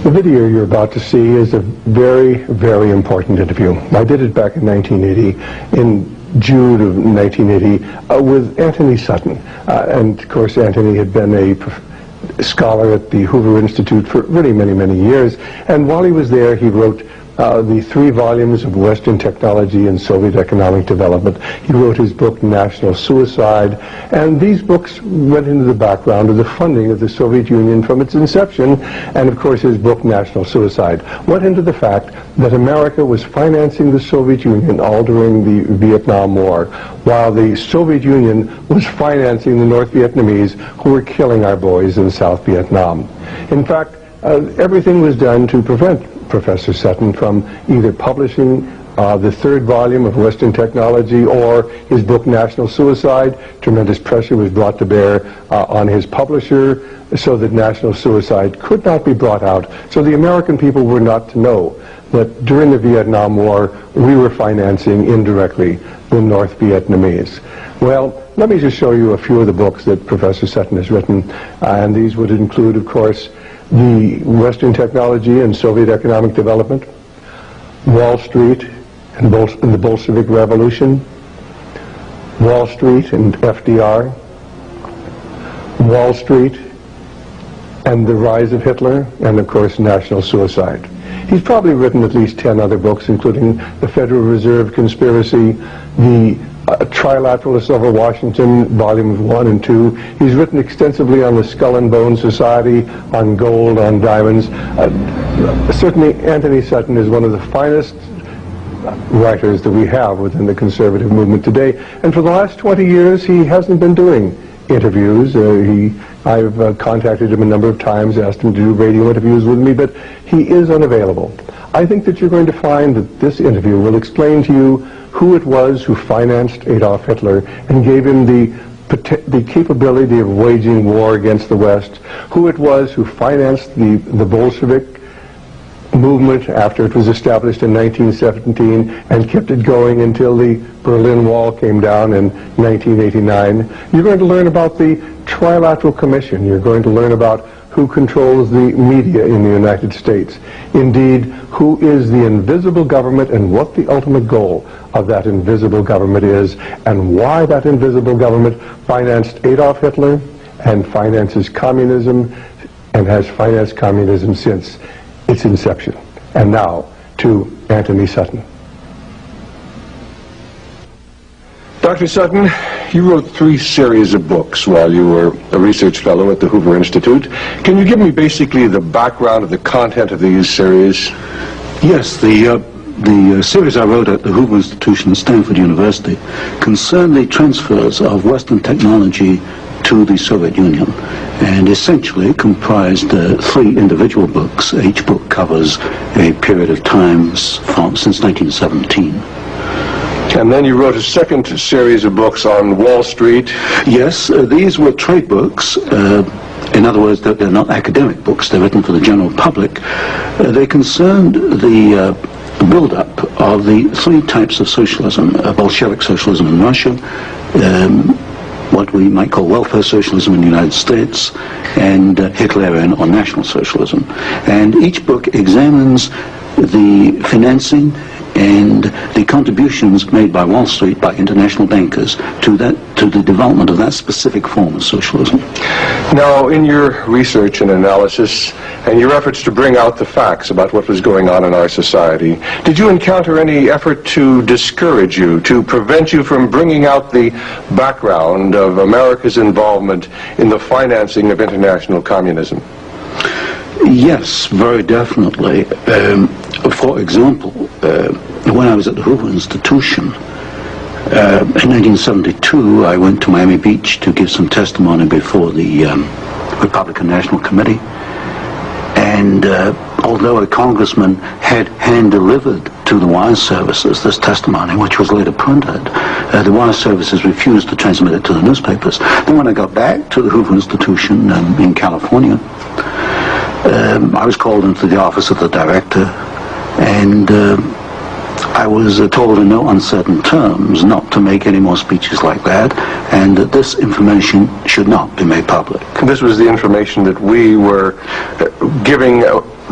The video you're about to see is a very, very important interview. I did it back in 1980, in June of 1980, with Antony Sutton. And of course, Antony had been a scholar at the Hoover Institute for really many, many years. And while he was there, he wrote the 3 volumes of Western Technology and Soviet Economic Development. He wrote his book, National Suicide, and these books went into the background of the funding of the Soviet Union from its inception, and of course his book, National Suicide, went into the fact that America was financing the Soviet Union all during the Vietnam War, while the Soviet Union was financing the North Vietnamese who were killing our boys in South Vietnam. In fact, everything was done to prevent Professor Sutton from either publishing the 3rd volume of Western Technology or his book National Suicide. Tremendous pressure was brought to bear on his publisher so that National Suicide could not be brought out. So the American people were not to know that during the Vietnam War we were financing indirectly the North Vietnamese. Well, let me just show you a few of the books that Professor Sutton has written, and these would include, of course, the Western Technology and Soviet Economic Development, Wall Street and the Bolshevik Revolution, Wall Street and FDR, Wall Street and the Rise of Hitler, and of course National Suicide. He's probably written at least 10 other books, including the Federal Reserve Conspiracy, the Trilateralists over Washington, volumes 1 and 2. He's written extensively on the Skull and Bone Society, on gold, on diamonds. Certainly Antony Sutton is one of the finest writers that we have within the conservative movement today. And for the last 20 years, he hasn't been doing interviews. I've contacted him a number of times, asked him to do radio interviews with me, but he is unavailable. I think that you're going to find that this interview will explain to you who it was who financed Adolf Hitler and gave him the capability of waging war against the West, who it was who financed the Bolshevik movement after it was established in 1917 and kept it going until the Berlin Wall came down in 1989. You're going to learn about the Trilateral Commission. You're going to learn about who controls the media in the United States. Indeed, who is the invisible government and what the ultimate goal of that invisible government is, and why that invisible government financed Adolf Hitler and finances communism and has financed communism since its inception. And now to Antony Sutton. Dr. Sutton, you wrote 3 series of books while you were a research fellow at the Hoover Institute. Can you give me basically the background of the content of these series? Yes, the series I wrote at the Hoover Institution at Stanford University concerned the transfers of Western technology to the Soviet Union, and essentially comprised 3 individual books. Each book covers a period of time since 1917. And then you wrote a second series of books on Wall Street. Yes, these were trade books. In other words, they're not academic books. They're written for the general public. They concerned the build-up of the 3 types of socialism: Bolshevik socialism in Russia, what we might call welfare socialism in the United States, and Hitlerian or National Socialism. And each book examines the financing and the contributions made by Wall Street, by international bankers, to the development of that specific form of socialism. Now, in your research and analysis, and your efforts to bring out the facts about what was going on in our society, did you encounter any effort to discourage you, to prevent you from bringing out the background of America's involvement in the financing of international communism? Yes, very definitely. For example, when I was at the Hoover Institution, in 1972, I went to Miami Beach to give some testimony before the Republican National Committee. And although a congressman had hand-delivered to the wire services this testimony, which was later printed, the wire services refused to transmit it to the newspapers. Then when I got back to the Hoover Institution in California, I was called into the office of the director, and I was told in no uncertain terms not to make any more speeches like that, and that this information should not be made public. This was the information that we were giving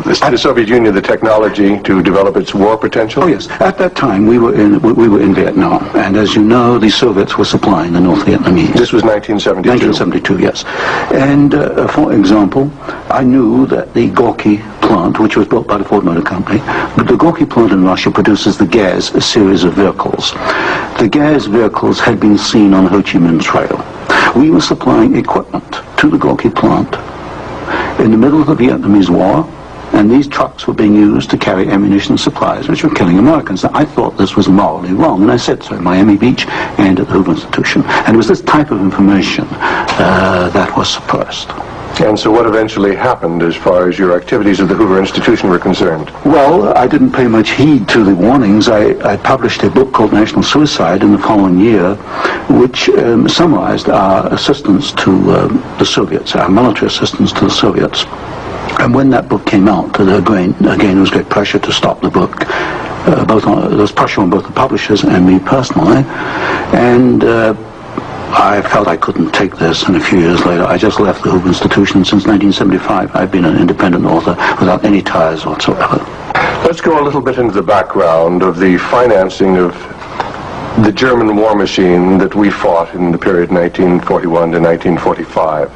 the Soviet Union the technology to develop its war potential? Oh yes, at that time we were in Vietnam, and as you know, the Soviets were supplying the North Vietnamese. This was 1972. 1972, yes. And for example, I knew that the Gorky plant, which was built by the Ford Motor Company, but the Gorky plant in Russia produces the Gaz, a series of vehicles. The Gaz vehicles had been seen on Ho Chi Minh Trail. We were supplying equipment to the Gorky plant in the middle of the Vietnamese War, and these trucks were being used to carry ammunition supplies, which were killing Americans. Now, I thought this was morally wrong, and I said so at Miami Beach and at the Hoover Institution. And it was this type of information that was suppressed. And so what eventually happened as far as your activities at the Hoover Institution were concerned? Well, I didn't pay much heed to the warnings. I published a book called National Suicide in the following year, which summarized our assistance to the Soviets, our military assistance to the Soviets. And when that book came out, again, there was great pressure to stop the book. There was pressure on both the publishers and me personally. And I felt I couldn't take this, and a few years later I just left the Hoover Institution. Since 1975 I've been an independent author without any ties whatsoever. Let's go a little bit into the background of the financing of the German war machine that we fought in the period 1941 to 1945.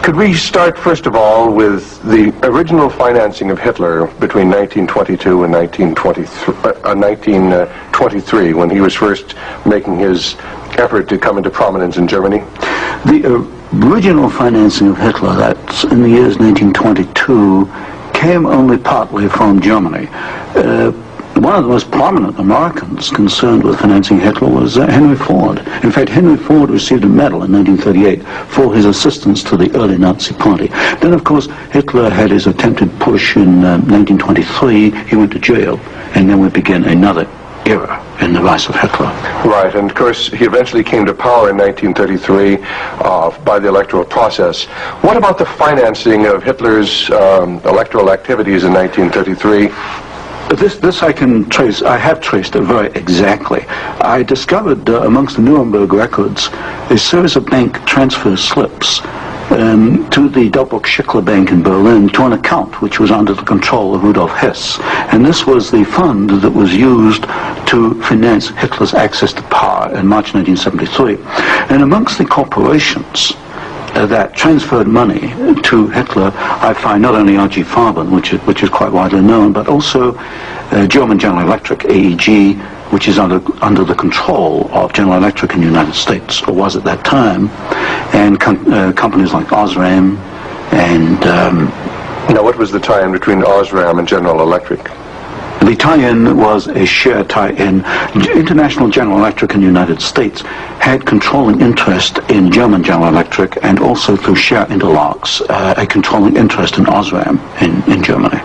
Could we start first of all with the original financing of Hitler between 1922 and 1923 when he was first making his effort to come into prominence in Germany? The original financing of Hitler, that's in the years 1922, came only partly from Germany. One of the most prominent Americans concerned with financing Hitler was Henry Ford. In fact, Henry Ford received a medal in 1938 for his assistance to the early Nazi Party. Then, of course, Hitler had his attempted push in 1923. He went to jail, and then we began another era in the rise of Hitler. Right, and of course he eventually came to power in 1933 by the electoral process. What about the financing of Hitler's electoral activities in 1933? This I can trace. I have traced it very exactly. I discovered amongst the Nuremberg records a series of bank transfer slips to the Delbrück-Schickler Bank in Berlin to an account which was under the control of Rudolf Hess. And this was the fund that was used to finance Hitler's access to power in March 1973. And amongst the corporations that transferred money to Hitler, I find not only R.G. Farben, which is quite widely known, but also German General Electric, AEG, which is under the control of General Electric in the United States, or was at that time, and companies like Osram and... Now, what was the tie-in between Osram and General Electric? The tie-in was a share tie-in. International General Electric in the United States had controlling interest in German General Electric, and also through share interlocks, a controlling interest in Osram in Germany.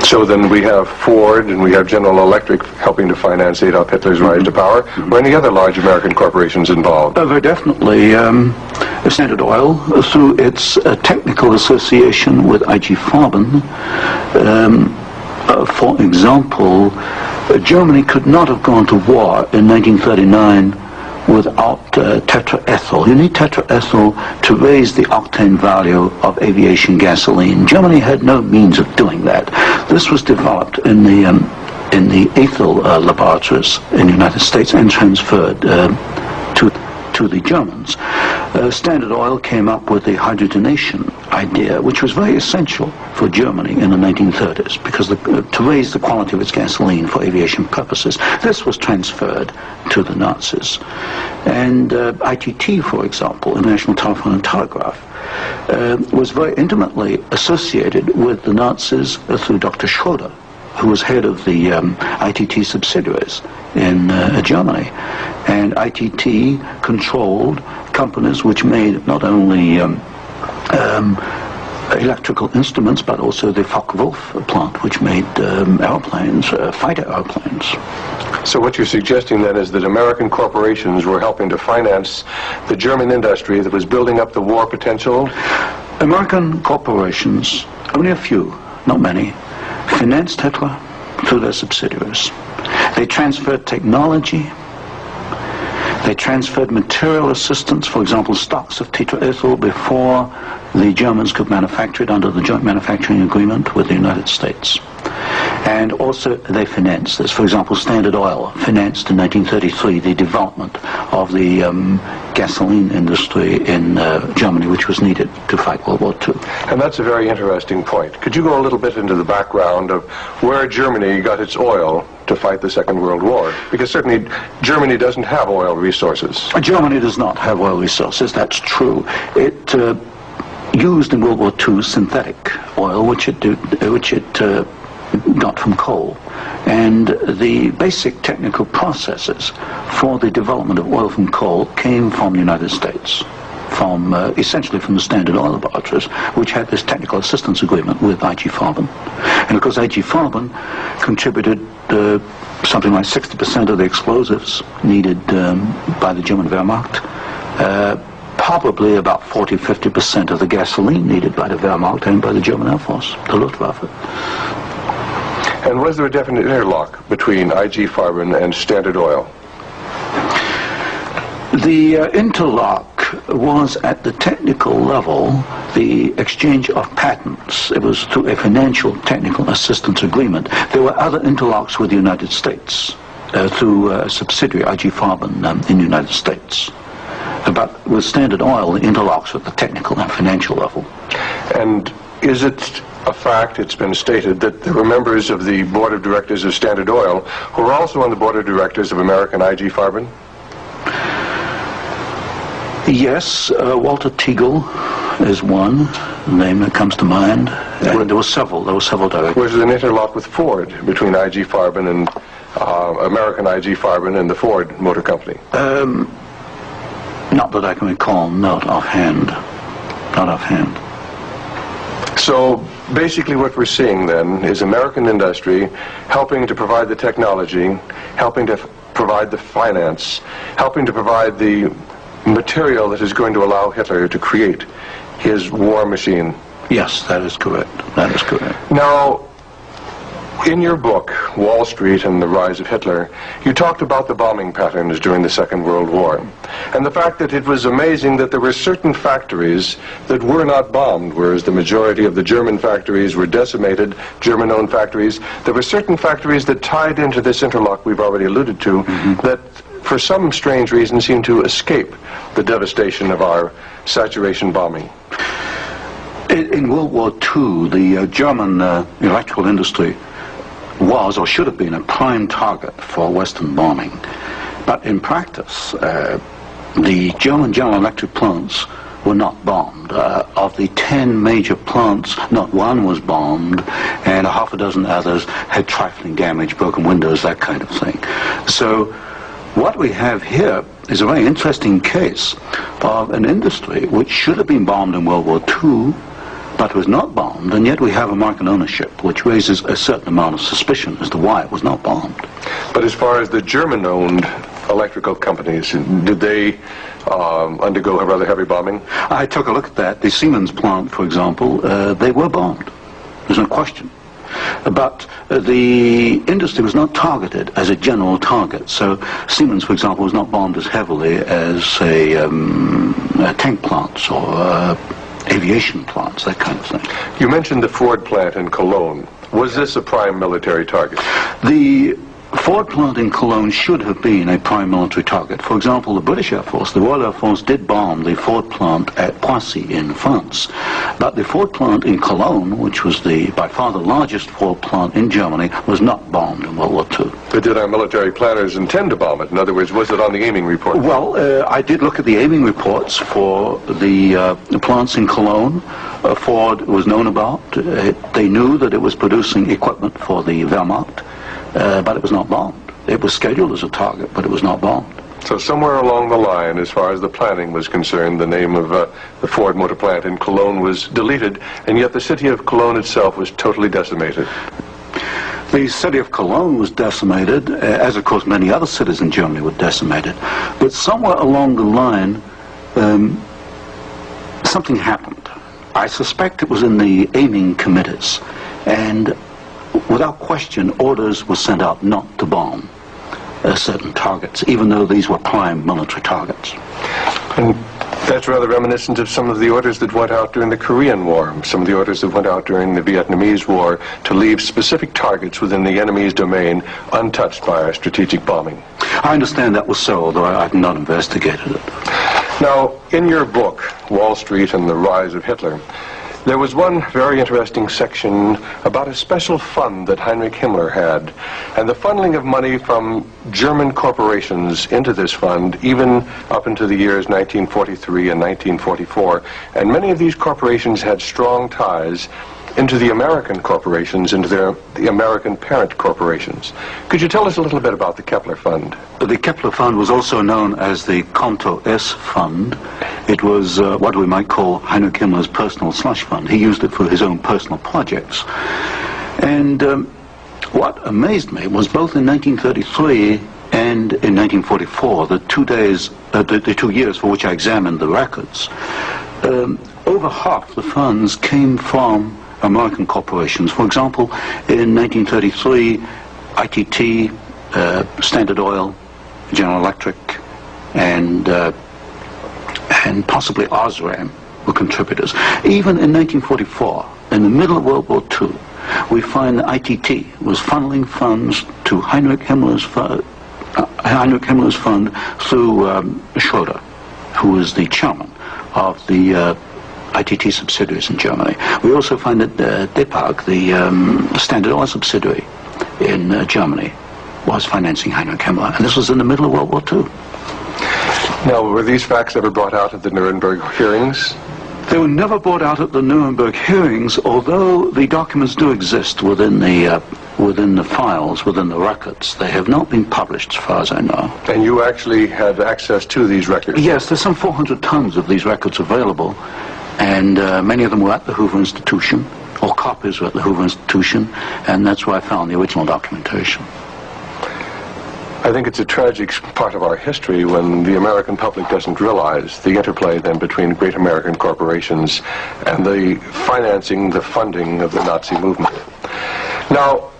So then we have Ford and we have General Electric helping to finance Adolf Hitler's rise to power. Were any other large American corporations involved? Very definitely. Standard Oil, through its technical association with I.G. Farben, for example, Germany could not have gone to war in 1939 without tetraethyl. You need tetraethyl to raise the octane value of aviation gasoline. Germany had no means of doing that. This was developed in the ethyl laboratories in the United States and transferred to the Germans. Standard Oil came up with the hydrogenation idea, which was very essential for Germany in the 1930s, because to raise the quality of its gasoline for aviation purposes. This was transferred to the Nazis. And ITT, for example, International Telephone and Telegraph, was very intimately associated with the Nazis through Dr. Schroeder, who was head of the ITT subsidiaries in Germany. And ITT controlled companies which made not only electrical instruments, but also the Focke-Wulf plant, which made airplanes, fighter airplanes. So what you're suggesting then is that American corporations were helping to finance the German industry that was building up the war potential? American corporations, only a few, not many, financed Hitler through their subsidiaries. They transferred technology. They transferred material assistance, for example, stocks of tetraethyl before the Germans could manufacture it under the joint manufacturing agreement with the United States. And also they financed this. For example, Standard Oil financed in 1933 the development of the gasoline industry in Germany, which was needed to fight World War II. And that's a very interesting point. Could you go a little bit into the background of where Germany got its oil to fight the Second World War? Because certainly Germany doesn't have oil resources. Germany does not have oil resources, that's true. It used in World War II synthetic oil, which it got from coal. And the basic technical processes for the development of oil from coal came from the United States, from essentially from the Standard Oil laboratories, which had this technical assistance agreement with IG Farben. And of course IG Farben contributed something like 60% of the explosives needed by the German Wehrmacht, probably about 40-50% of the gasoline needed by the Wehrmacht and by the German Air Force, the Luftwaffe. And was there a definite interlock between IG Farben and Standard Oil? The interlock was at the technical level, the exchange of patents. It was through a financial technical assistance agreement. There were other interlocks with the United States through a subsidiary, IG Farben, in the United States. But with Standard Oil, the interlocks at the technical and financial level. And is it a fact, it's been stated, that there were members of the board of directors of Standard Oil who were also on the board of directors of American IG Farben? Yes, Walter Teagle is one name that comes to mind. There were several directors. Was there an interlock with Ford between IG Farben and American IG Farben and the Ford Motor Company? Not that I can recall, not offhand. Not offhand. So basically what we're seeing then is American industry helping to provide the technology, helping to provide the finance, helping to provide the material that is going to allow Hitler to create his war machine. Yes, that is correct. That is correct. Now, in your book, Wall Street and the Rise of Hitler, you talked about the bombing patterns during the Second World War, and the fact that it was amazing that there were certain factories that were not bombed, whereas the majority of the German factories were decimated, German-owned factories. There were certain factories that tied into this interlock we've already alluded to, that for some strange reason seemed to escape the devastation of our saturation bombing. In World War II, the German electrical industry was or should have been a prime target for Western bombing. But in practice, the German General Electric plants were not bombed. Of the 10 major plants, not one was bombed, and a half a dozen others had trifling damage, broken windows, that kind of thing. So what we have here is a very interesting case of an industry which should have been bombed in World War II, but was not bombed, and yet we have American ownership, which raises a certain amount of suspicion as to why it was not bombed. But as far as the German-owned electrical companies, did they undergo a rather heavy bombing? I took a look at that. The Siemens plant, for example, they were bombed. There's no question. But the industry was not targeted as a general target. So Siemens, for example, was not bombed as heavily as, say, tank plants or aviation plants, that kind of thing. You mentioned the Ford plant in Cologne. Was this a prime military target? The Ford plant in Cologne should have been a prime military target. For example, the British Air Force, the Royal Air Force, did bomb the Ford plant at Poissy in France. But the Ford plant in Cologne, which was by far the largest Ford plant in Germany, was not bombed in World War II. But did our military planners intend to bomb it? In other words, was it on the aiming report? Well, I did look at the aiming reports for the plants in Cologne. Ford was known about. They knew that it was producing equipment for the Wehrmacht. But it was not bombed. It was scheduled as a target, but it was not bombed. So somewhere along the line, as far as the planning was concerned, the name of the Ford motor plant in Cologne was deleted, and yet the city of Cologne itself was totally decimated. The city of Cologne was decimated, as of course many other cities in Germany were decimated. But somewhere along the line, something happened. I suspect it was in the aiming committees, and without question, orders were sent out not to bomb. certain targets, even though these were prime military targets. And that's rather reminiscent of some of the orders that went out during the Korean War, some of the orders that went out during the Vietnamese War to leave specific targets within the enemy's domain untouched by our strategic bombing. I understand that was so, although I've not investigated it. Now, in your book, Wall Street and the Rise of Hitler, there was one very interesting section about a special fund that Heinrich Himmler had, and the funneling of money from German corporations into this fund, even up into the years 1943 and 1944. And many of these corporations had strong ties into the American corporations, into the American parent corporations. Could you tell us a little bit about the Kepler Fund? The Kepler Fund was also known as the Konto S Fund. It was what we might call Heinrich Himmler's personal slush fund. He used it for his own personal projects. And what amazed me was both in 1933 and in 1944, the 2 years for which I examined the records, over half the funds came from American corporations. For example, in 1933, ITT, Standard Oil, General Electric, and possibly Osram were contributors. Even in 1944, in the middle of World War II, we find that ITT was funneling funds to Heinrich Himmler's fund through Schroeder, who was the chairman of the ITT subsidiaries in Germany. We also find that Depag, the Standard Oil subsidiary in Germany, was financing Heinrich Himmler, and this was in the middle of World War II. Now, were these facts ever brought out at the Nuremberg hearings? They were never brought out at the Nuremberg hearings, although the documents do exist within the files, within the records. They have not been published, as far as I know. And you actually had access to these records? Yes, there's some 400 tons of these records available, and many of them were at the Hoover Institution, or copies were at the Hoover Institution, and that's where I found the original documentation. I think it's a tragic part of our history when the American public doesn't realize the interplay then between great American corporations and the financing, the funding of the Nazi movement. Now,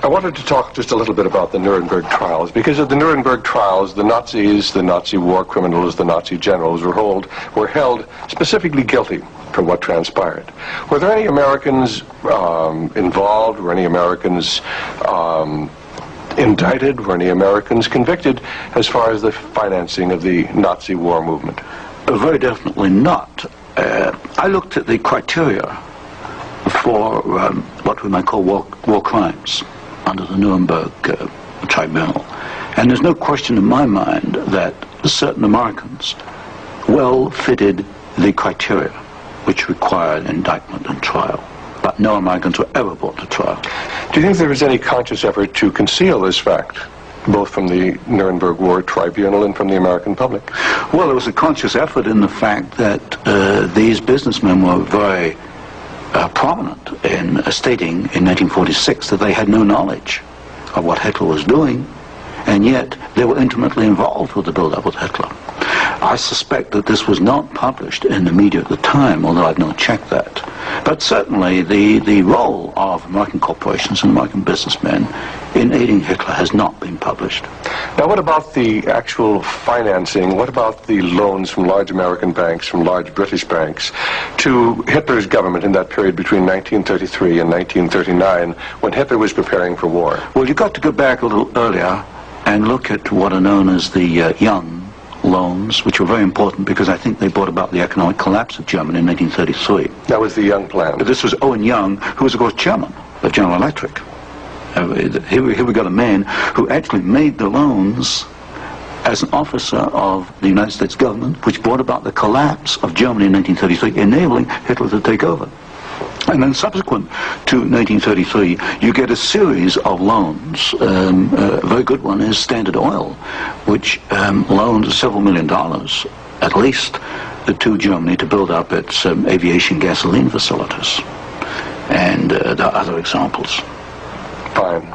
I wanted to talk just a little bit about the Nuremberg trials, because at the Nuremberg trials, the Nazis, the Nazi war criminals, the Nazi generals were held specifically guilty for what transpired. Were there any Americans involved? Were any Americans indicted? Were any Americans convicted as far as the financing of the Nazi war movement? Very definitely not. I looked at the criteria for what we might call war crimes under the Nuremberg tribunal. And there's no question in my mind that certain Americans well fitted the criteria which required indictment and trial. But no Americans were ever brought to trial. Do you think there was any conscious effort to conceal this fact, both from the Nuremberg War Tribunal and from the American public? Well, there was a conscious effort in the fact that these businessmen were very prominent in stating in 1946 that they had no knowledge of what Hitler was doing, and yet they were intimately involved with the build-up with Hitler. I suspect that this was not published in the media at the time, although I've not checked that. But certainly the role of American corporations and American businessmen in aiding Hitler has not been published. Now, what about the actual financing? What about the loans from large American banks, from large British banks, to Hitler's government in that period between 1933 and 1939, when Hitler was preparing for war? Well, you've got to go back a little earlier and look at what are known as the Young loans, which were very important because I think they brought about the economic collapse of Germany in 1933. That was the Young plan. This was Owen Young, who was, of course, chairman of General Electric. Here we got a man who actually made the loans as an officer of the United States government, which brought about the collapse of Germany in 1933, enabling Hitler to take over. And then subsequent to 1933, you get a series of loans. A very good one is Standard Oil, which loaned several $1 million, at least, to Germany to build up its aviation gasoline facilities. And there are other examples. Fine.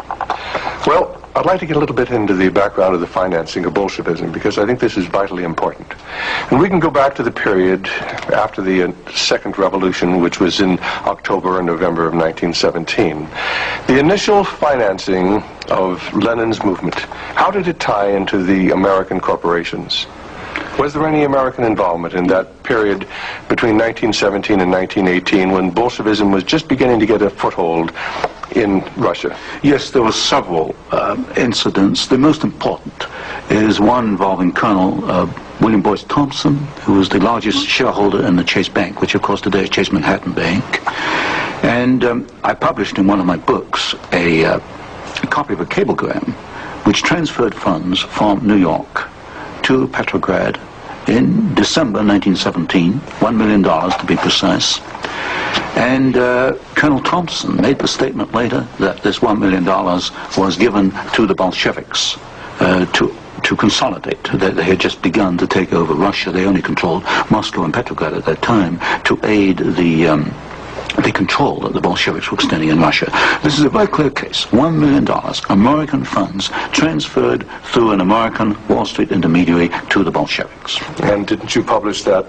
Well, I'd like to get a little bit into the background of the financing of Bolshevism, because I think this is vitally important. And we can go back to the period after the Second Revolution, which was in October and November of 1917. The initial financing of Lenin's movement, how did it tie into the American corporations? Was there any American involvement in that period between 1917 and 1918 when Bolshevism was just beginning to get a foothold in Russia? Yes, there were several incidents. The most important is one involving Colonel William Boyce Thompson, who was the largest shareholder in the Chase Bank, which of course today is Chase Manhattan Bank. And I published in one of my books a copy of a cablegram which transferred funds from New York to Petrograd in December 1917, $1 million to be precise. And Colonel Thompson made the statement later that this $1 million was given to the Bolsheviks to consolidate. They had just begun to take over Russia. They only controlled Moscow and Petrograd at that time, to aid the control that the Bolsheviks were extending in Russia. This is a very clear case. $1 million, American funds transferred through an American Wall Street intermediary to the Bolsheviks. And didn't you publish that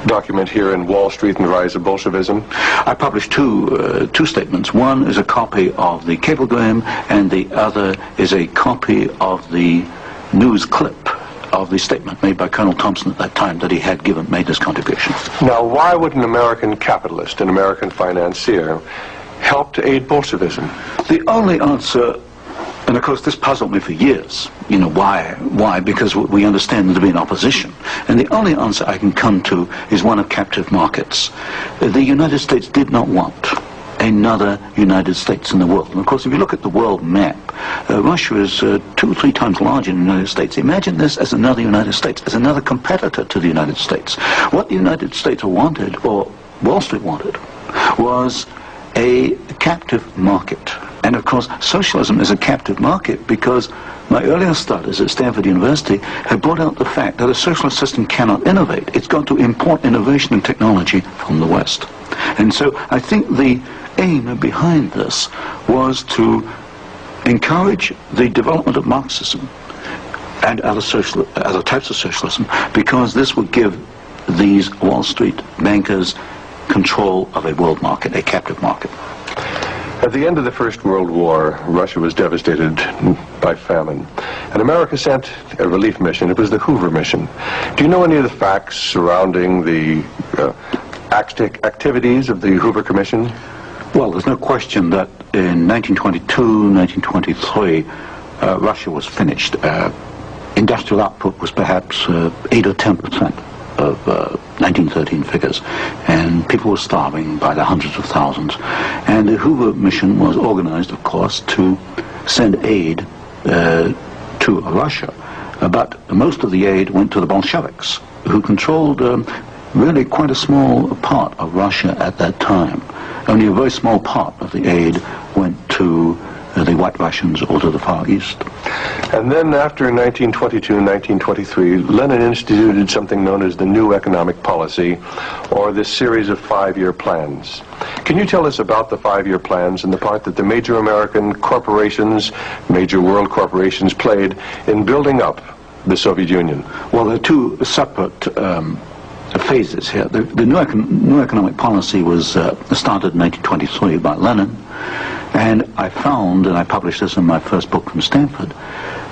document here in Wall Street and the Rise of Bolshevism? I published two statements. One is a copy of the cablegram, and the other is a copy of the news clip of the statement made by Colonel Thompson at that time that he had made this contribution. Now, why would an American capitalist, an American financier, help to aid Bolshevism? The only answer, and of course this puzzled me for years, why? Because we understand there to be an opposition. And the only answer I can come to is one of captive markets. The United States did not want another United States in the world. And of course, if you look at the world map, Russia is 2 or 3 times larger than the United States. Imagine this as another United States, as another competitor to the United States. What the United States wanted, or Wall Street wanted, was a captive market. And of course, socialism is a captive market because my earlier studies at Stanford University have brought out the fact that a socialist system cannot innovate. It's got to import innovation and technology from the West. And so I think the aim behind this was to encourage the development of Marxism and other types of socialism, because this would give these Wall Street bankers control of a world market, a captive market. At the end of the First World War, Russia was devastated by famine. And America sent a relief mission. It was the Hoover mission. Do you know any of the facts surrounding the activities of the Hoover Commission? Well, there's no question that in 1922, 1923, Russia was finished. Industrial output was perhaps 8 or 10% of 1913 figures, and people were starving by the hundreds of thousands. And the Hoover mission was organized, of course, to send aid to Russia. But most of the aid went to the Bolsheviks, who controlled really quite a small part of Russia at that time. Only a very small part of the aid went to the White Russians or to the Far East. And then after 1922 and 1923, Lenin instituted something known as the New Economic Policy, or this series of 5-year plans. Can you tell us about the 5-year plans and the part that the major American corporations, major world corporations, played in building up the Soviet Union? Well, there are 2 separate phases here. The new economic policy was started in 1923 by Lenin, and I found, and I published this in my first book from Stanford,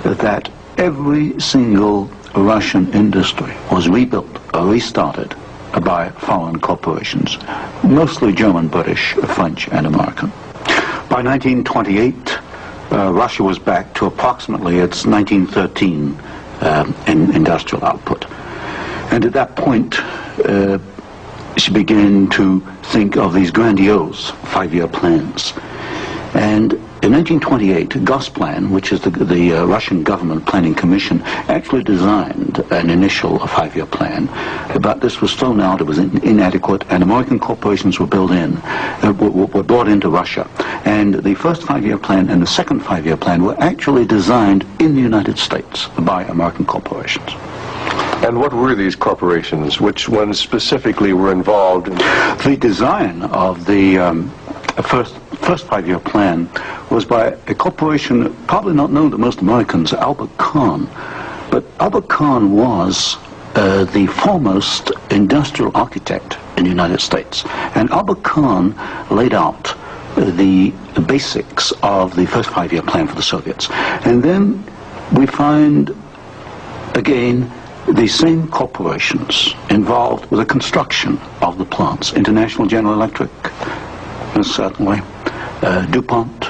that every single Russian industry was rebuilt or restarted by foreign corporations, mostly German, British, French, and American. By 1928, Russia was back to approximately its 1913 industrial output. And at that point, she began to think of these grandiose 5-year plans. And in 1928, Gosplan, which is the Russian government planning commission, actually designed an initial 5-year plan. But this was thrown out, it was inadequate, and American corporations were were brought into Russia. And the first 5-year plan and the second 5-year plan were actually designed in the United States by American corporations. And what were these corporations? Which ones specifically were involved in the design of the first five-year plan was by a corporation probably not known to most Americans, Albert Kahn. But Albert Kahn was the foremost industrial architect in the United States. And Albert Kahn laid out the basics of the first five-year plan for the Soviets. And then we find, again, the same corporations involved with the construction of the plants. International General Electric, certainly, DuPont,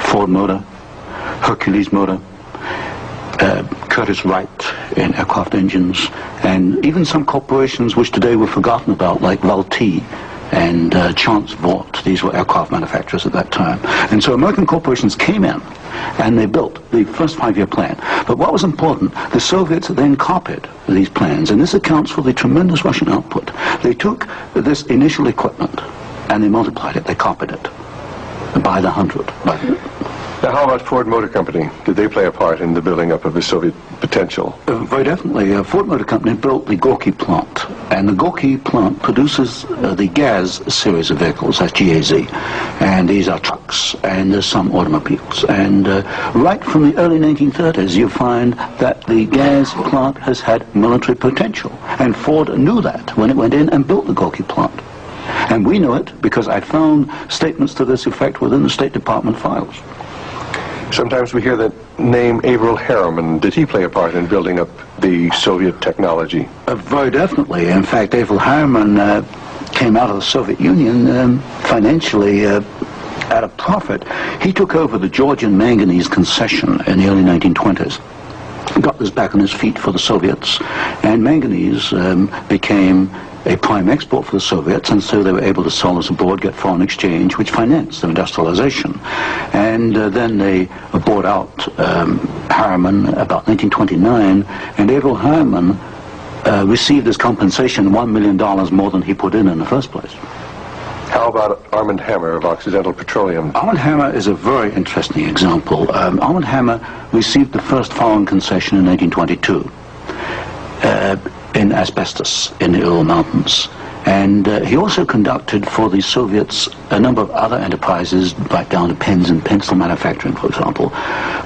Ford Motor, Hercules Motor, Curtiss-Wright in aircraft engines, and even some corporations which today we've forgotten about, like Vultee and Chance Vought. These were aircraft manufacturers at that time. And so American corporations came in and they built the first five-year plan. But what was important, the Soviets then copied these plans, and this accounts for the tremendous Russian output. They took this initial equipment and they multiplied it, they copied it by the hundred. Now, how about Ford Motor Company? Did they play a part in the building up of the Soviet potential? Very definitely. Ford Motor Company built the Gorky plant, and the Gorky plant produces the GAZ series of vehicles, that's GAZ, and these are trucks, and there's some automobiles. And right from the early 1930s, you find that the GAZ plant has had military potential, and Ford knew that when it went in and built the Gorky plant. And we know it because I found statements to this effect within the State Department files. Sometimes we hear the name Averell Harriman. Did he play a part in building up the Soviet technology? Very definitely. In fact, Averell Harriman came out of the Soviet Union financially at a profit. He took over the Georgian manganese concession in the early 1920s. Got this back on his feet for the Soviets, and manganese became a prime export for the Soviets, and so they were able to sell this abroad, get foreign exchange, which financed their industrialization. And then they bought out Harriman about 1929, and Averell Harriman received as compensation $1 million more than he put in the first place. How about Armand Hammer of Occidental Petroleum? Armand Hammer is a very interesting example. Armand Hammer received the first foreign concession in 1922. In asbestos in the Ural Mountains. And he also conducted for the Soviets a number of other enterprises, right down to pens and pencil manufacturing, for example.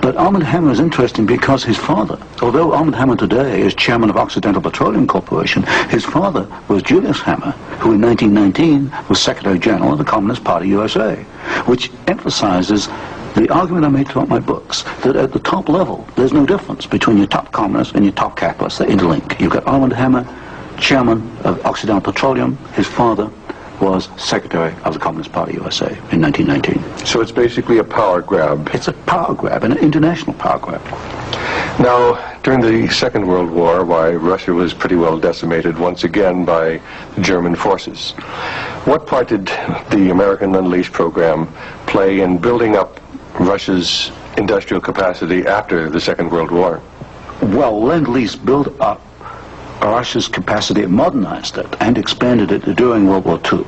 But Armand Hammer is interesting because his father, although Armand Hammer today is chairman of Occidental Petroleum Corporation, his father was Julius Hammer, who in 1919 was Secretary General of the Communist Party USA, which emphasizes the argument I made throughout my books, that at the top level, there's no difference between your top communists and your top capitalists. They interlink. You've got Armand Hammer, chairman of Occidental Petroleum. His father was Secretary of the Communist Party USA in 1919. So it's basically a power grab. It's a power grab, an international power grab. Now, during the Second World War, why Russia was pretty well decimated once again by German forces. What part did the American Lend-Lease program play in building up Russia's industrial capacity after the Second World War? Well, Lend-Lease built up Russia's capacity, modernized it, and expanded it during World War II.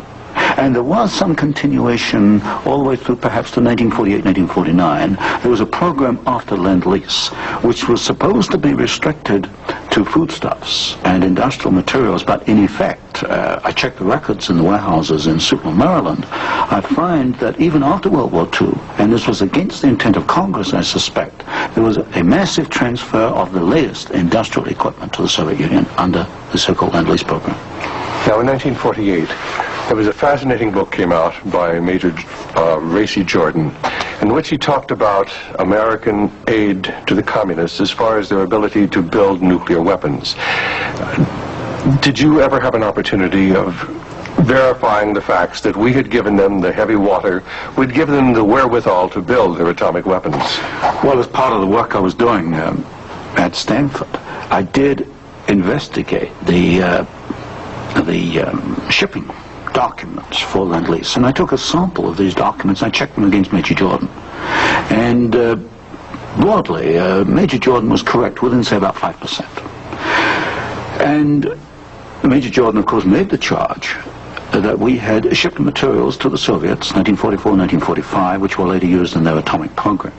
And there was some continuation all the way through perhaps to 1948, 1949. There was a program after Lend-Lease, which was supposed to be restricted to foodstuffs and industrial materials, but in effect, I checked the records in the warehouses in Sutton, Maryland, I find that even after World War II, and this was against the intent of Congress, I suspect, there was a massive transfer of the latest industrial equipment to the Soviet Union under the so-called Lend-Lease program. Now, in 1948, there was a fascinating book came out by Major Racy Jordan, in which he talked about American aid to the communists as far as their ability to build nuclear weapons. Did you ever have an opportunity of verifying the facts that we had given them the heavy water, we'd given them the wherewithal to build their atomic weapons? Well, as part of the work I was doing at Stanford, I did investigate the shipping documents for Lend-Lease, and I took a sample of these documents. I checked them against Major Jordan, and broadly, Major Jordan was correct within, say, about 5%. And Major Jordan, of course, made the charge that we had shipped materials to the Soviets, 1944, 1945, which were later used in their atomic program.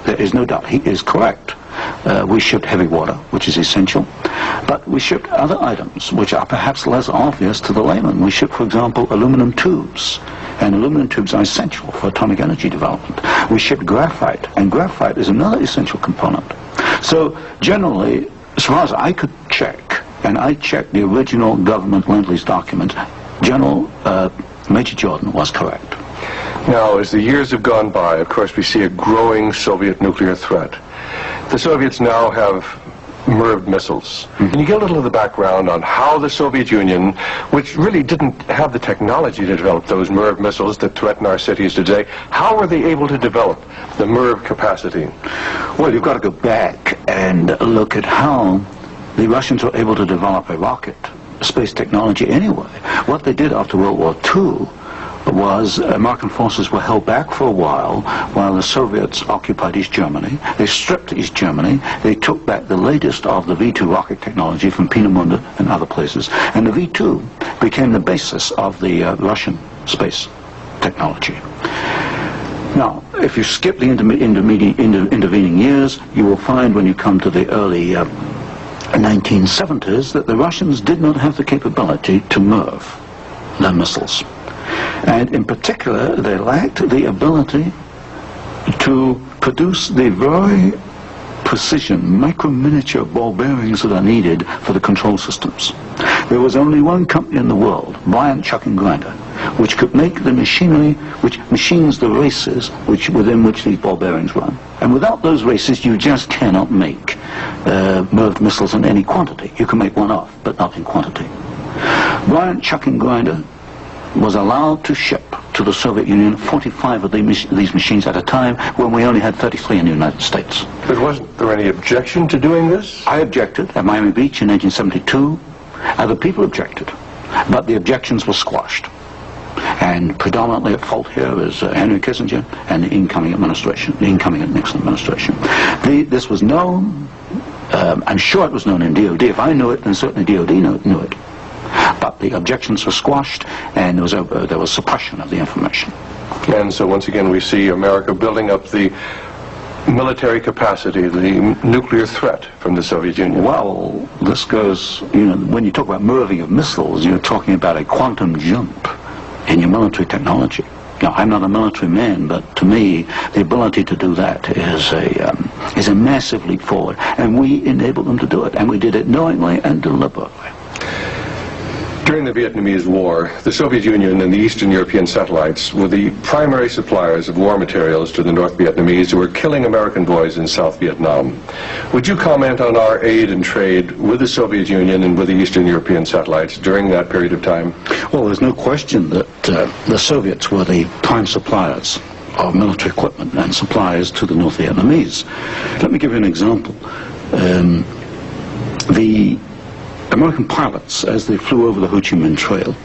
There is no doubt he is correct. We shipped heavy water, which is essential, but we shipped other items which are perhaps less obvious to the layman. We shipped, for example, aluminum tubes And aluminum tubes are essential for atomic energy development. We ship graphite, and graphite is another essential component. So generally, as far as I could check, and I checked the original government Lend-Lease document, General Major Jordan was correct. Now, as the years have gone by, of course, we see a growing Soviet nuclear threat. The Soviets now have MIRV missiles. Can you get a little of the background on how the Soviet Union, which really didn't have the technology to develop those MIRV missiles that threaten our cities today, how were they able to develop the MIRV capacity? Well, you've got to go back and look at how the Russians were able to develop a rocket, space technology anyway. What they did after World War II was American forces were held back for a while the Soviets occupied East Germany. They stripped East Germany. They took back the latest of the V-2 rocket technology from Peenemünde and other places. And the V-2 became the basis of the Russian space technology. Now, if you skip the intervening years, you will find when you come to the early 1970s that the Russians did not have the capability to MIRV their missiles. And in particular, they lacked the ability to produce the very precision, micro-miniature ball bearings that are needed for the control systems. There was only one company in the world, Bryant Chuck and Grinder, which could make the machinery, which machines the races within which these ball bearings run. And without those races, you just cannot make MIRV missiles in any quantity. You can make one off, but not in quantity. Bryant Chuck and Grinder was allowed to ship to the Soviet Union 45 of these machines at a time when we only had 33 in the United States. But wasn't there any objection to doing this? I objected at Miami Beach in 1972. Other people objected, but the objections were squashed. And predominantly at fault here is Henry Kissinger and the incoming administration, the incoming Nixon administration. This was known, I'm sure it was known in DOD. If I knew it, then certainly DOD knew it. But the objections were squashed, and there was suppression of the information. And so once again we see America building up the military capacity, the nuclear threat from the Soviet Union. Well, this goes, when you talk about MIRVing of missiles, you're talking about a quantum jump in your military technology. Now, I'm not a military man, but to me, the ability to do that is a massive leap forward, and we enabled them to do it, and we did it knowingly and deliberately. During the Vietnamese War, the Soviet Union and the Eastern European satellites were the primary suppliers of war materials to the North Vietnamese who were killing American boys in South Vietnam. Would you comment on our aid and trade with the Soviet Union and with the Eastern European satellites during that period of time? Well, there's no question that the Soviets were the prime suppliers of military equipment and suppliers to the North Vietnamese. Let me give you an example. The American pilots, as they flew over the Ho Chi Minh Trail,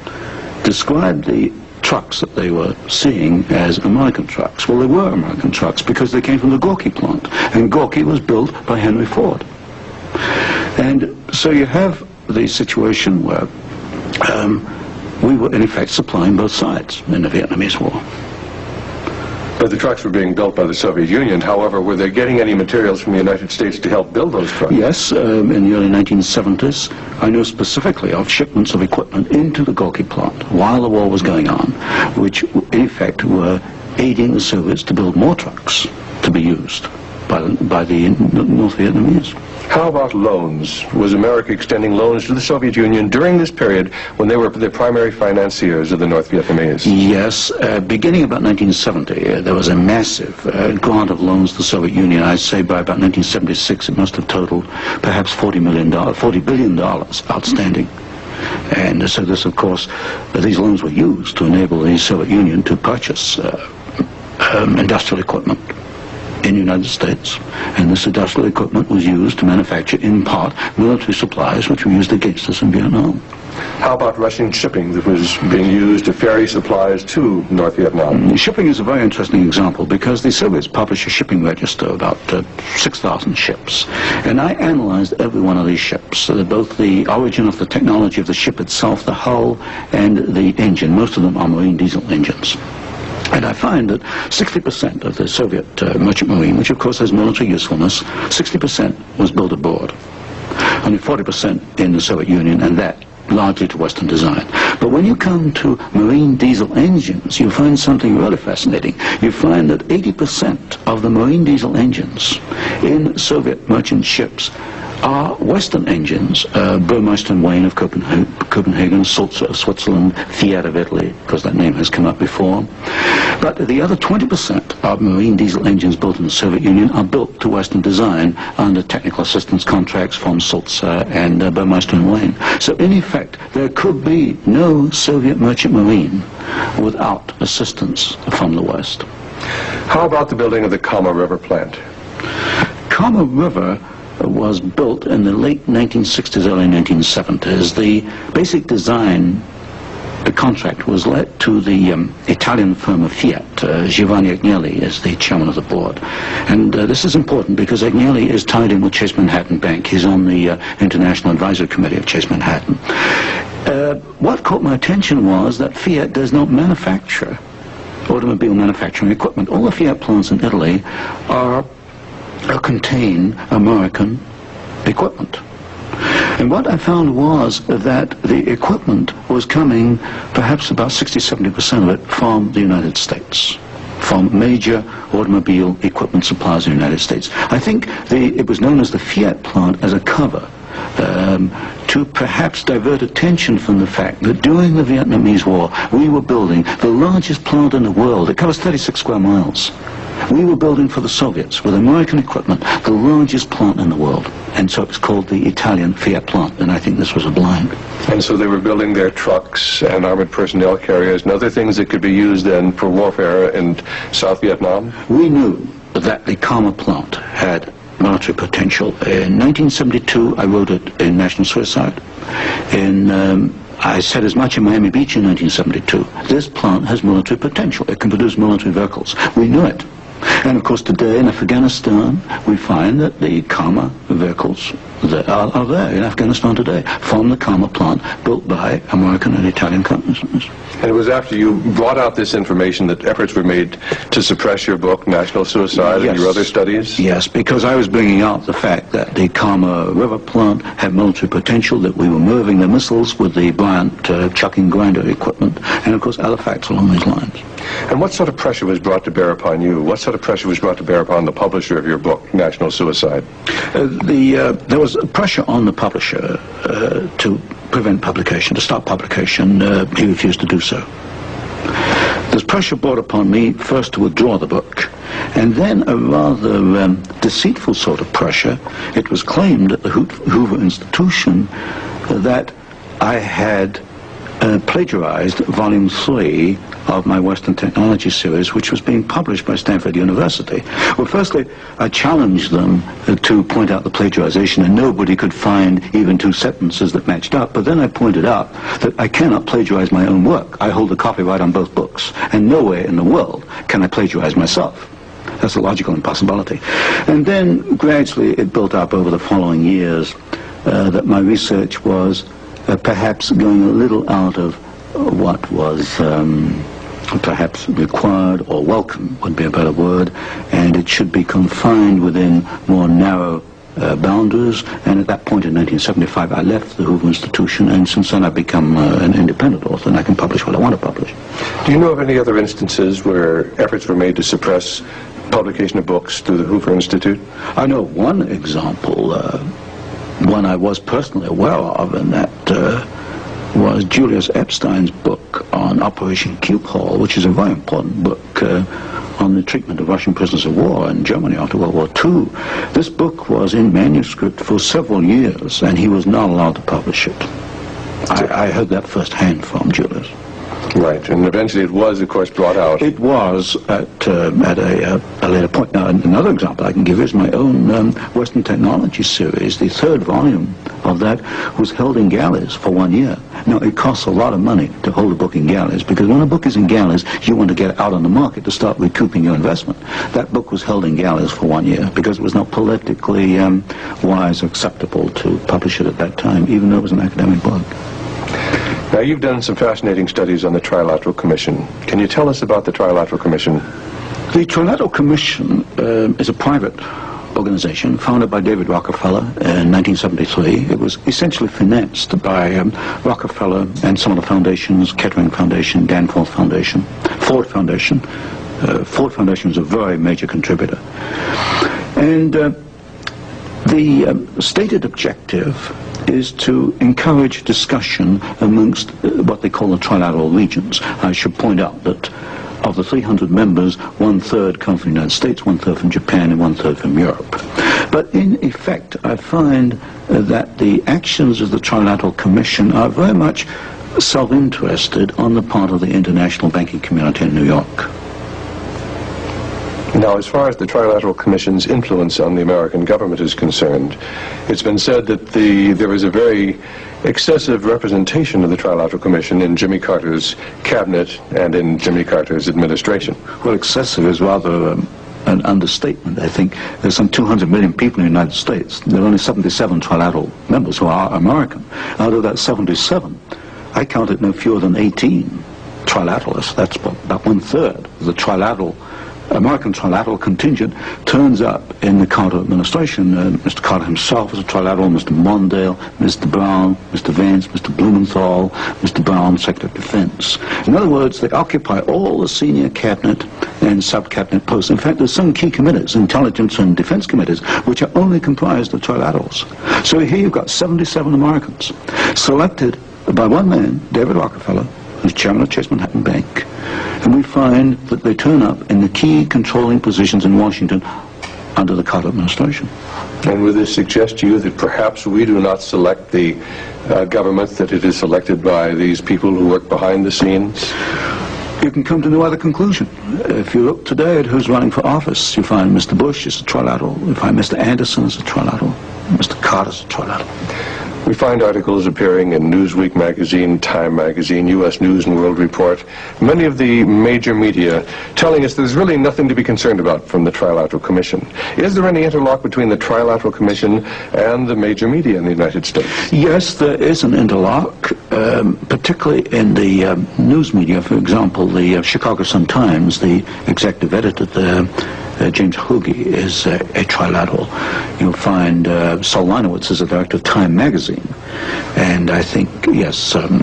described the trucks that they were seeing as American trucks. Well, they were American trucks because they came from the Gorky plant, and Gorky was built by Henry Ford. And so you have the situation where we were in effect supplying both sides in the Vietnamese War. But the trucks were being built by the Soviet Union. However, were they getting any materials from the United States to help build those trucks? Yes, in the early 1970s, I know specifically of shipments of equipment into the Gorky plant while the war was going on, which in effect were aiding the Soviets to build more trucks to be used by the North Vietnamese. How about loans? Was America extending loans to the Soviet Union during this period when they were the primary financiers of the North Vietnamese? Yes, beginning about 1970, there was a massive grant of loans to the Soviet Union. I'd say by about 1976, it must have totaled perhaps $40 billion outstanding. And so this, of course, these loans were used to enable the Soviet Union to purchase industrial equipment in the United States, and this industrial equipment was used to manufacture, in part, military supplies which were used against us in Vietnam. How about Russian shipping that was being used to ferry supplies to North Vietnam? Shipping is a very interesting example because the Soviets published a shipping register, about 6,000 ships, and I analyzed every one of these ships, both the origin of the technology of the ship itself, the hull, and the engine. Most of them are marine diesel engines. And I find that 60% of the Soviet merchant marine, which of course has military usefulness, 60% was built aboard. Only 40% in the Soviet Union, and that largely to Western design. But when you come to marine diesel engines, you find something really fascinating. You find that 80% of the marine diesel engines in Soviet merchant ships are Western engines, Burmeister & Wain of Copenhagen, Sulzer of Switzerland, Fiat of Italy, because that name has come up before. But the other 20% of marine diesel engines built in the Soviet Union are built to Western design under technical assistance contracts from Sulzer and Burmeister & Wain. So in effect, there could be no Soviet merchant marine without assistance from the West. How about the building of the Kama River plant? Kama River was built in the late 1960s, early 1970s. The basic design, the contract was let to the Italian firm of Fiat. Giovanni Agnelli is the chairman of the board. And this is important because Agnelli is tied in with Chase Manhattan Bank. He's on the International Advisory Committee of Chase Manhattan. What caught my attention was that Fiat does not manufacture automobile manufacturing equipment. All the Fiat plants in Italy contain American equipment. And what I found was that the equipment was coming, perhaps about 60-70% of it, from the United States, from major automobile equipment suppliers in the United States. I think it was known as the Fiat plant as a cover to perhaps divert attention from the fact that during the Vietnamese War, we were building the largest plant in the world. It covers 36 square miles. We were building for the Soviets, with American equipment, the largest plant in the world. And so it was called the Italian Fiat plant, and I think this was a blind. And so they were building their trucks and armored personnel carriers and other things that could be used then for warfare in South Vietnam? We knew that the Kama plant had military potential. In 1972, I wrote it in National Suicide. I said as much in Miami Beach in 1972. This plant has military potential. It can produce military vehicles. We knew it. And of course today in Afghanistan we find that the Kama vehicles that are there in Afghanistan today from the Kama plant built by American and Italian companies. And it was after you brought out this information that efforts were made to suppress your book, National Suicide, Yes. and your other studies? Yes, because I was bringing out the fact that the Kama River plant had military potential, that we were moving the missiles with the Bryant chucking grinder equipment, and of course other facts along these lines. And what sort of pressure was brought to bear upon you? What sort of pressure was brought to bear upon the publisher of your book, National Suicide? There was pressure on the publisher to prevent publication, to stop publication. He refused to do so. There's pressure brought upon me first to withdraw the book, and then a rather deceitful sort of pressure. It was claimed at the Hoover Institution that I had plagiarized volume 3 of my Western Technology series, which was being published by Stanford University. Well, firstly, I challenged them to point out the plagiarization, and nobody could find even 2 sentences that matched up. But then I pointed out that I cannot plagiarize my own work. I hold the copyright on both books, and nowhere in the world can I plagiarize myself. That's a logical impossibility. And then gradually it built up over the following years that my research was perhaps going a little out of what was perhaps required, or welcome would be a better word, and it should be confined within more narrow boundaries. And at that point in 1975 I left the Hoover Institution, and since then I've become an independent author, and I can publish what I want to publish. Do you know of any other instances where efforts were made to suppress publication of books through the Hoover Institute? I know one example, one I was personally aware of, and that was Julius Epstein's book on Operation Cube Hall, which is a very important book on the treatment of Russian prisoners of war in Germany after World War II. This book was in manuscript for several years, and he was not allowed to publish it. I heard that firsthand from Julius. Right, and eventually it was, of course, brought out. It was at a later point. Now, another example I can give is my own Western Technology series. The 3rd volume of that was held in galleys for 1 year. Now, it costs a lot of money to hold a book in galleys, because when a book is in galleys, you want to get it out on the market to start recouping your investment. That book was held in galleys for 1 year because it was not politically wise or acceptable to publish it at that time, even though it was an academic book. Now, you've done some fascinating studies on the Trilateral Commission. Can you tell us about the Trilateral Commission? The Trilateral Commission is a private organization founded by David Rockefeller in 1973. It was essentially financed by Rockefeller and some of the foundations, Kettering Foundation, Danforth Foundation, Ford Foundation. Ford Foundation was a very major contributor. And the stated objective is to encourage discussion amongst what they call the trilateral regions. I should point out that of the 300 members, 1/3 come from the United States, 1/3 from Japan, and 1/3 from Europe. But in effect, I find that the actions of the Trilateral Commission are very much self-interested on the part of the international banking community in New York. Now, as far as the Trilateral Commission's influence on the American government is concerned, it's been said that there is a very excessive representation of the Trilateral Commission in Jimmy Carter's cabinet and in Jimmy Carter's administration. Well, excessive is rather an understatement. I think there's some 200 million people in the United States. There are only 77 trilateral members who are American. Out of that 77, I counted no fewer than 18 trilateralists. That's about 1/3 of the American trilateral contingent turns up in the Carter administration. Mr. Carter himself was a trilateral, Mr. Mondale, Mr. Brown, Mr. Vance, Mr. Blumenthal, Mr. Brown, Secretary of Defense. In other words, they occupy all the senior cabinet and sub-cabinet posts. In fact, there's some key committees, intelligence and defense committees, which are only comprised of trilaterals. So here you've got 77 Americans selected by one man, David Rockefeller, who's chairman of Chase Manhattan Bank. And we find that they turn up in the key controlling positions in Washington under the Carter administration. And would this suggest to you that perhaps we do not select the government, that it is selected by these people who work behind the scenes? You can come to no other conclusion. If you look today at who's running for office, you find Mr. Bush is a trilateral, you find Mr. Anderson is a trilateral, Mr. Carter is a trilateral. We find articles appearing in Newsweek magazine, Time magazine, U.S. News and World Report, many of the major media telling us there's really nothing to be concerned about from the Trilateral Commission. Is there any interlock between the Trilateral Commission and the major media in the United States? Yes, there is an interlock, particularly in the news media. For example, the Chicago Sun-Times, the executive editor there, James Hoogie, is a trilateral. You'll find Saul Leinowitz is a director of Time magazine. And I think, yes, Henry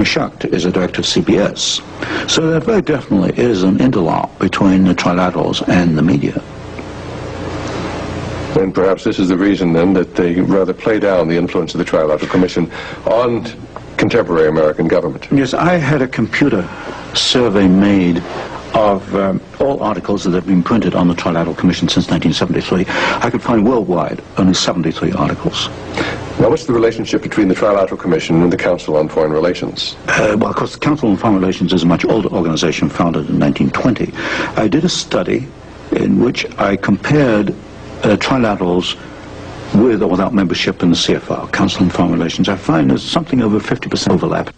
Schucht is a director of CBS. So there very definitely is an interlock between the trilaterals and the media. And perhaps this is the reason, then, that they rather play down the influence of the Trilateral Commission on contemporary American government. Yes, I had a computer survey made of all articles that have been printed on the Trilateral Commission since 1973. I could find worldwide only 73 articles. Now, what's the relationship between the Trilateral Commission and the Council on Foreign Relations? Well, of course, the Council on Foreign Relations is a much older organization, founded in 1920. I did a study in which I compared trilaterals with or without membership in the CFR, Council on Foreign Relations. I find there's something over 50% overlap.